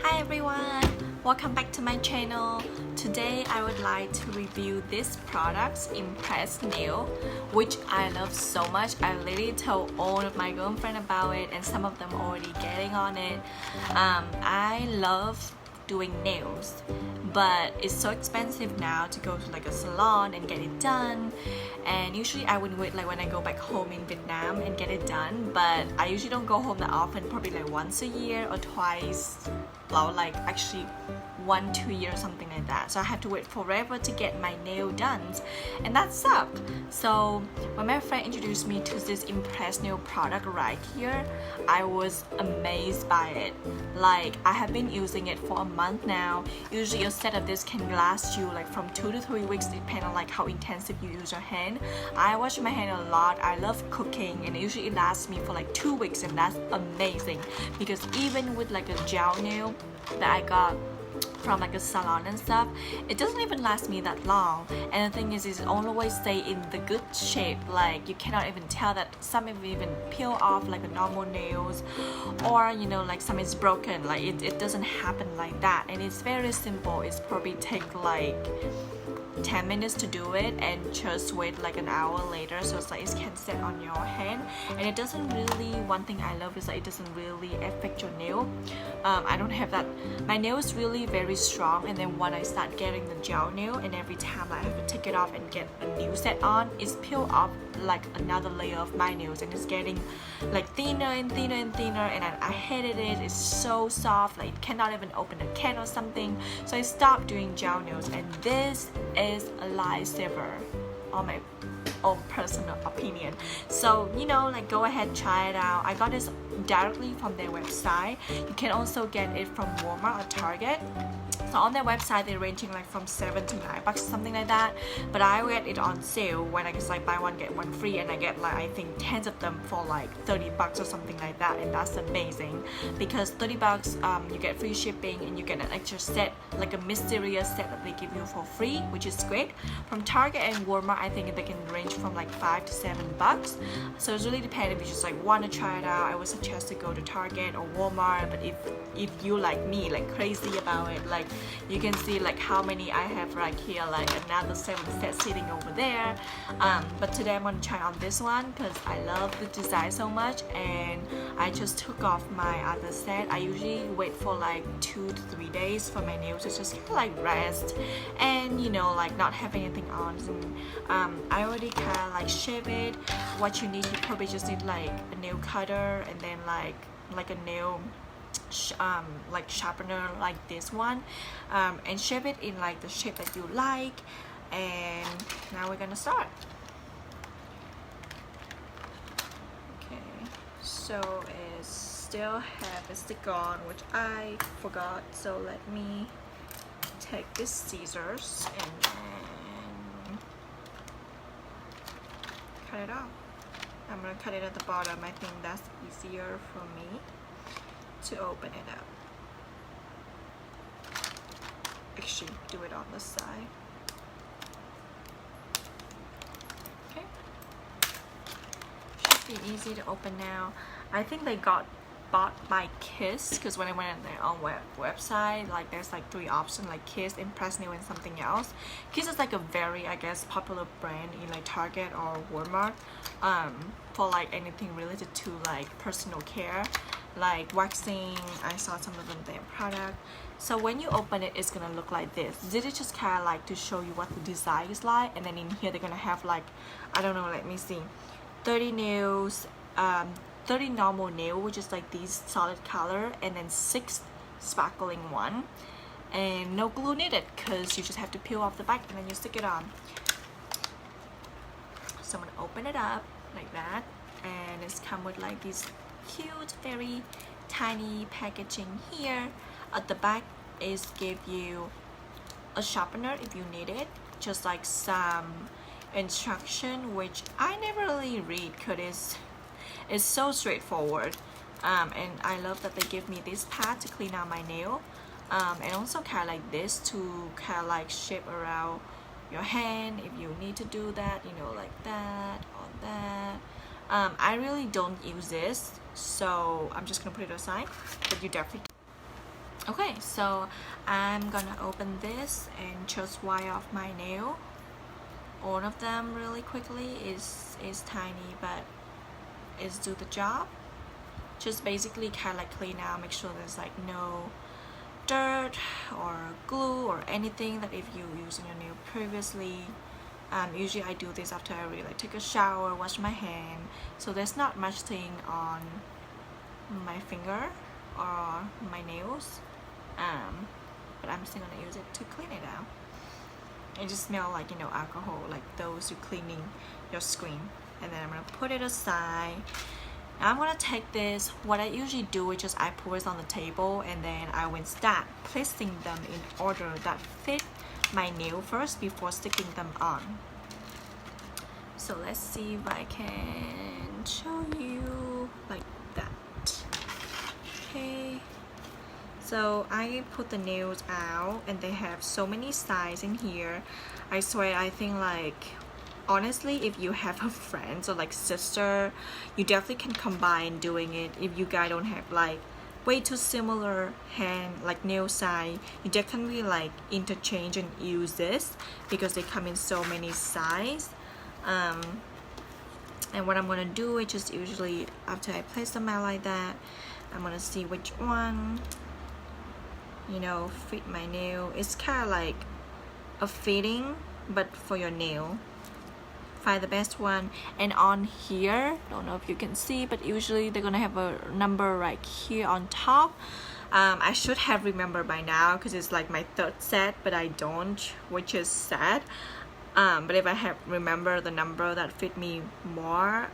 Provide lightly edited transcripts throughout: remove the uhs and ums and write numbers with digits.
Hi everyone, welcome back to my channel. Today I would like to review this product's Impress Nail, which I love so much. I literally told all of my girlfriend about it and some of them already getting on it. I love doing nails, but it's so expensive now to go to like a salon and get it done, and usually I would wait like when I go back home in Vietnam and get it done, but I usually don't go home that often, probably like once a year or twice, well, like actually 1-2 years, something like that. So I have to wait forever to get my nail done, and that sucked. So when my friend introduced me to this Impress Nail product right here, I was amazed by it. Like, I have been using it for a month now. Usually a set of this can last you like from 2 to 3 weeks, depending on like how intensive you use your hand. I wash my hand a lot. I love cooking, and usually it lasts me for like 2 weeks, and that's amazing because even with like a gel nail that I got from like a salon and stuff, it doesn't even last me that long. And the thing is, it always stay in the good shape. Like, you cannot even tell that some even peel off like a normal nails, or you know, like some is broken. Like it doesn't happen like that, and it's very simple. It's probably take like 10 minutes to do it, and just wait like an hour later, so it's like it can set on your hand, and it doesn't really, one thing I love is that it doesn't really affect your nail. I don't have that. My nail is really very strong, and then when I start getting the gel nail, and every time I have to take it off and get a new set on, it's peel off like another layer of my nails, and it's getting like thinner and thinner and thinner, and I hated it. It's so soft, like it cannot even open a can or something. So I stopped doing gel nails, and this is a lifesaver on my own personal opinion. So, you know, like, go ahead, try it out. I got this directly from their website. You can also get it from Walmart or Target. So on their website, they're ranging like from $7 to $9, something like that. But I get it on sale when I just like buy one get one free, and I get like, I think 10 of them for like $30 or something like that, and that's amazing because $30 you get free shipping, and you get an extra set, like a mysterious set that they give you for free, which is great. From Target and Walmart, I think they can range from like $5 to $7. So it's really dependent. If you just like want to try it out, I would suggest to go to Target or Walmart. But if you like me, like crazy about it, like you can see like how many I have right here, like another 7 sets sitting over there. But today I'm going to try on this one because I love the design so much, and I just took off my other set. I usually wait for like 2 to 3 days for my nails to just kind of like rest, and you know, like not have anything on. And I already kind of like shape it. What you need, you probably just need like a nail cutter, and then like a nail like sharpener like this one, and shape it in like the shape that you like. And now we're gonna start. Okay, so it still have a stick on, which I forgot, so let me take this scissors and then cut it off. I'm gonna cut it at the bottom. I think that's easier for me to open it up. Actually, do it on the side. Okay, should be easy to open now. I think they got bought by Kiss, because when I went on their own website, like there's like 3 options, like Kiss, Impress Nail, and something else. Kiss is like a very, I guess, popular brand in like Target or Walmart, for like anything related to like personal care, like waxing. I saw some of them their product. So when you open it, it's gonna look like this. This is just kind of like to show you what the design is like, and then in here they're gonna have like, I don't know, let me see, 30 nails, 30 normal nail, which is like these solid color, and then 6 sparkling one, and no glue needed because you just have to peel off the back and then you stick it on. So I'm gonna open it up like that, and it's come with like these cute, very tiny packaging here. At the back is give you a sharpener if you need it, just like some instruction, which I never really read because it's so straightforward. And I love that they give me this pad to clean out my nail, and also kind of like this to kind of like shape around your hand if you need to do that, you know, like that or that. I really don't use this, so I'm just gonna put it aside, but you definitely Okay, so I'm gonna open this and just wipe off my nail. All of them really quickly is tiny, but it's do the job. Just basically kind of like clean out, make sure there's like no dirt or glue or anything that if you using your nail previously. Usually I do this after I really like take a shower, wash my hand, so there's not much thing on my finger or my nails, but I'm still gonna use it to clean it out. It just smells like, you know, alcohol, like those who cleaning your screen. And then I'm gonna put it aside. I'm gonna take this. What I usually do is just I pour it on the table, and then I will start placing them in order that fit my nail first before sticking them on. So let's see if I can show you like that. Okay, so I put the nails out, and they have so many sizes in here. I swear, I think like honestly, if you have a friend or like sister, you definitely can combine doing it. If you guys don't have like way too similar hand like nail size, you definitely like interchange and use this because they come in so many size. And what I'm gonna do is just usually after I place them out like that, I'm gonna see which one, you know, fit my nail. It's kind of like a fitting but for your nail. Find the best one. And on here, don't know if you can see, but usually they're gonna have a number right here on top. I should have remembered by now because it's like my third set, but I don't, which is sad. But if I have remembered the number that fit me more,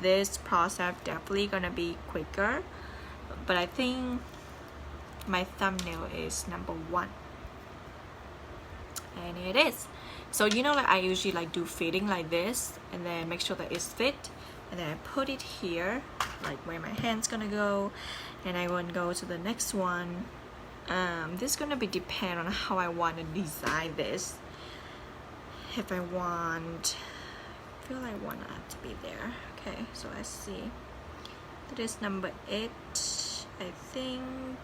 this process definitely gonna be quicker. But I think my thumbnail is number 1, and it is. So you know, like I usually like do fitting like this, and then make sure that it's fit, and then I put it here, like where my hand's gonna go, and I want to go to the next one. This is gonna be depend on how I want to design this. If I feel I want that to be there. Okay, so I see that is number 8. I think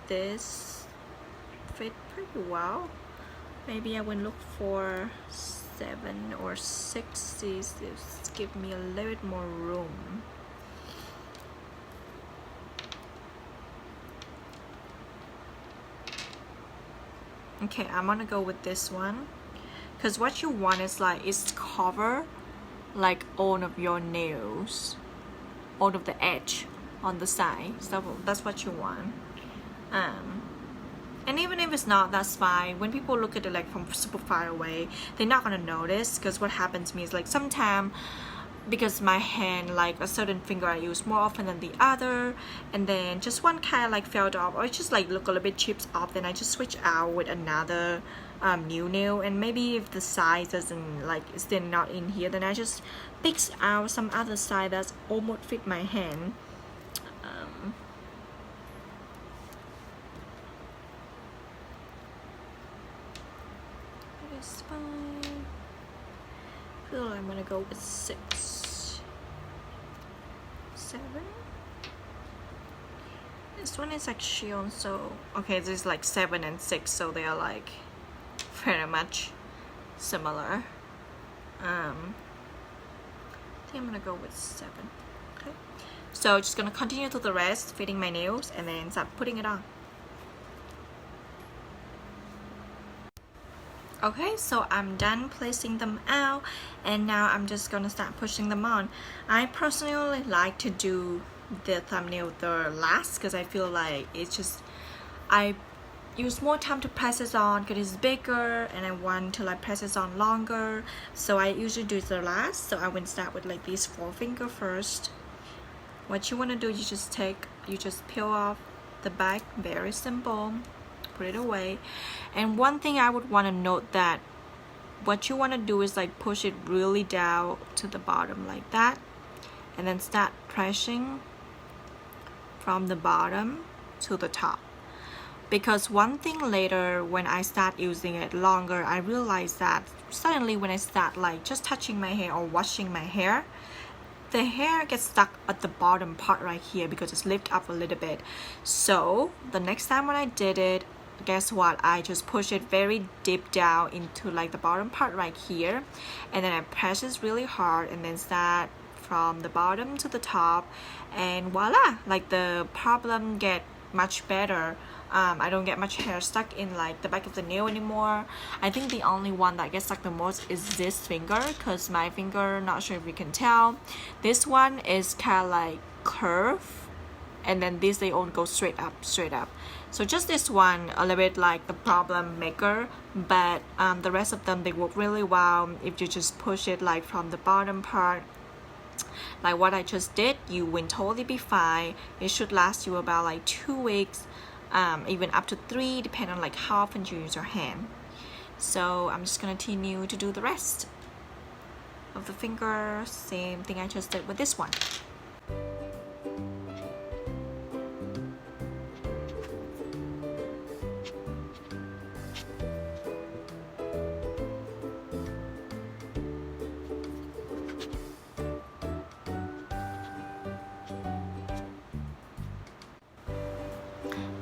this fit pretty well. Maybe I will look for 7 or 6. This give me a little bit more room. Okay, I'm gonna go with this one because what you want is like it's cover like all of your nails, all of the edge on the side. So that's what you want. And even if it's not, that's fine. When people look at it like from super far away, they're not gonna notice, because what happens to me is like sometimes because my hand, like a certain finger I use more often than the other, and then just one kind of like fell off, or it just like look a little bit chips off, then I just switch out with another new nail. And maybe if the size doesn't like it's still not in here, then I just pick out some other side that's almost fit my hand. It's fine. I feel like I'm gonna go with 6, 7. This one is actually also okay. This is like 7 and 6, so they are like very much similar. I think I'm gonna go with 7. Okay, so just gonna continue to the rest, fitting my nails, and then start putting it on. Okay, so I'm done placing them out, and now I'm just gonna start pushing them on. I personally like to do the thumbnail the last because I feel like it's just I use more time to press it on because it's bigger, and I want to like press it on longer, so I usually do the last. So I will start with like these 4 fingers first. What you want to do, you just peel off the back, very simple. Put it away. And one thing I would want to note that what you want to do is like push it really down to the bottom like that, and then start pressing from the bottom to the top. Because one thing later when I start using it longer, I realize that suddenly when I start like just touching my hair or washing my hair, the hair gets stuck at the bottom part right here because it's lifted up a little bit. So the next time when I did it, guess what, I just push it very deep down into like the bottom part right here, and then I press it really hard and then start from the bottom to the top, and voila, like the problem get much better. I don't get much hair stuck in like the back of the nail anymore. I think the only one that gets stuck the most is this finger, because my finger, not sure if you can tell, this one is kind of like curve, and then these, they all go straight up. So just this one a little bit like the problem maker, but the rest of them, they work really well if you just push it like from the bottom part like what I just did. You will totally be fine. It should last you about like 2 weeks, even up to 3, depending on like how often you use your hand. So I'm just gonna continue to do the rest of the finger, same thing I just did with this one.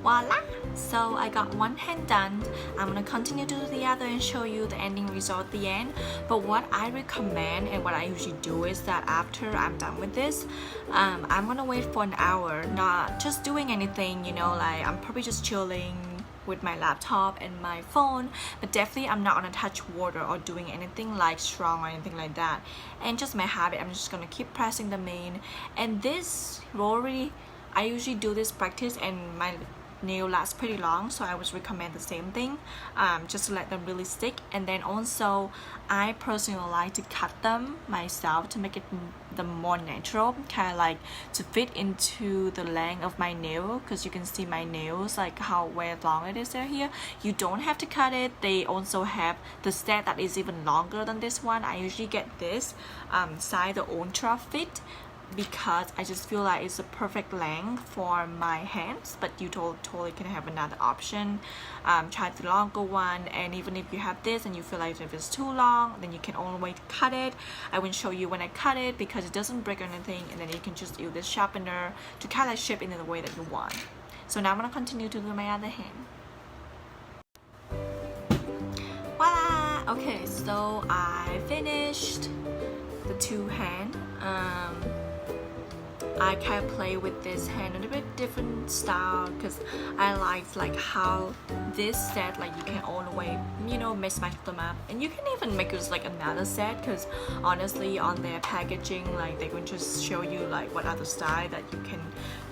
Voila! So I got one hand done. I'm gonna continue to do the other and show you the ending result at the end. But what I recommend and what I usually do is that after I'm done with this, I'm gonna wait for an hour, not just doing anything, you know, like I'm probably just chilling with my laptop and my phone, but definitely I'm not gonna touch water or doing anything like strong or anything like that. And just my habit, I'm just gonna keep pressing the mane. And this already, I usually do this practice and my nail lasts pretty long, so I would recommend the same thing, just to let them really stick. And then also I personally like to cut them myself to make it them more natural, kind of like to fit into the length of my nail, because you can see my nails like how way long it is there here. You don't have to cut it. They also have the set that is even longer than this one. I usually get this size, the ultra fit, because I just feel like it's a perfect length for my hands. But you totally can have another option, try the longer one. And even if you have this and you feel like if it's too long, then you can always cut it. I will show you when I cut it because it doesn't break or anything, and then you can just use this sharpener to kind of shape it in the way that you want. So now I'm gonna continue to do my other hand. Voila! Okay, so I finished the two hand. I kind of play with this hand in a bit different style because I like how this set, like you can all the way, you know, match them up, and you can even make it like another set, because honestly on their packaging, like they can just show you like what other style that you can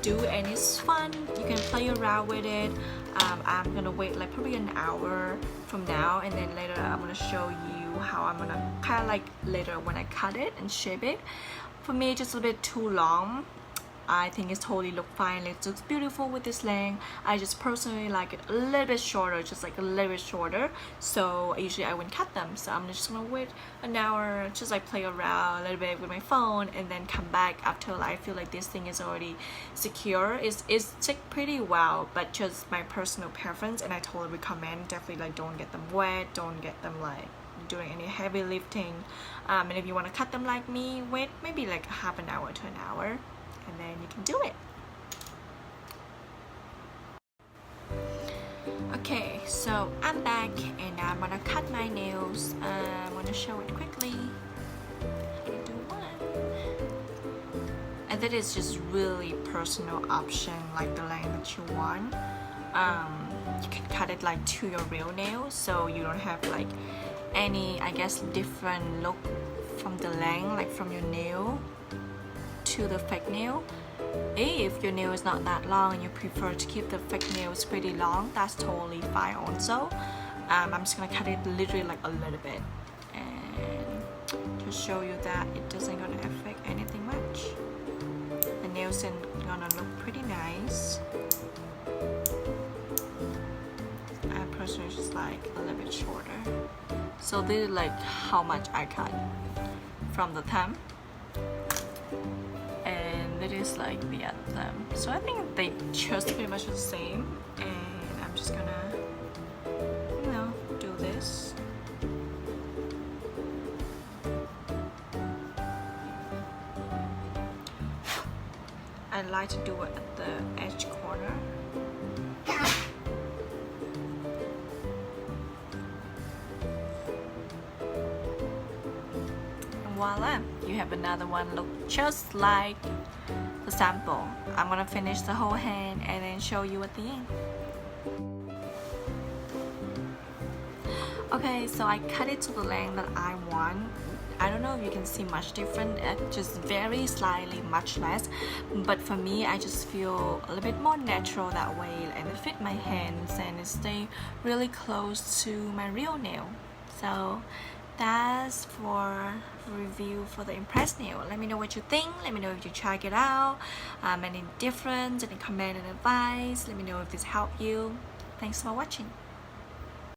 do, and it's fun. You can play around with it. I'm gonna wait like probably an hour from now, and then later I'm gonna show you how I'm gonna kind of like later when I cut it and shape it. For me, just a bit too long. I think it's totally look fine. It looks beautiful with this length. I just personally like it a little bit shorter, just like a little bit shorter. So usually I wouldn't cut them. So I'm just gonna wait an hour, just like play around a little bit with my phone, and then come back after I feel like this thing is already secure. It's stick pretty well, but just my personal preference, and I totally recommend. Definitely like don't get them wet, don't get them like doing any heavy lifting. And if you want to cut them like me, wait maybe like half an hour to an hour, and then you can do it. Okay, so I'm back and I'm gonna cut my nails. I'm gonna show it quickly. I'm gonna do one. And that is just really personal option, like the length that you want. You can cut it like to your real nails, so you don't have like any, I guess, different look from the length, like from your nail to the fake nail. If your nail is not that long and you prefer to keep the fake nails pretty long, that's totally fine also. I'm just gonna cut it literally like a little bit, and to show you that it doesn't gonna affect anything much. The nails are gonna look pretty nice. I personally just like a little bit shorter. So this is like how much I cut from the thumb, and that is like the other thumb. So I think they just pretty much the same, and I'm just gonna, you know, do this. like to do it at the edge corner. And voila, you have another one look just like the sample. I'm gonna finish the whole hand and then show you at the end. Okay, so I cut it to the length that I want. I don't know if you can see much different, just very slightly much less, but for me I just feel a little bit more natural that way, and it fit my hands and it stay really close to my real nail. So that's for review for the Impress nail. Let me know what you think. Let me know if you check it out, any difference, any comment and advice. Let me know if this helped you. Thanks for watching.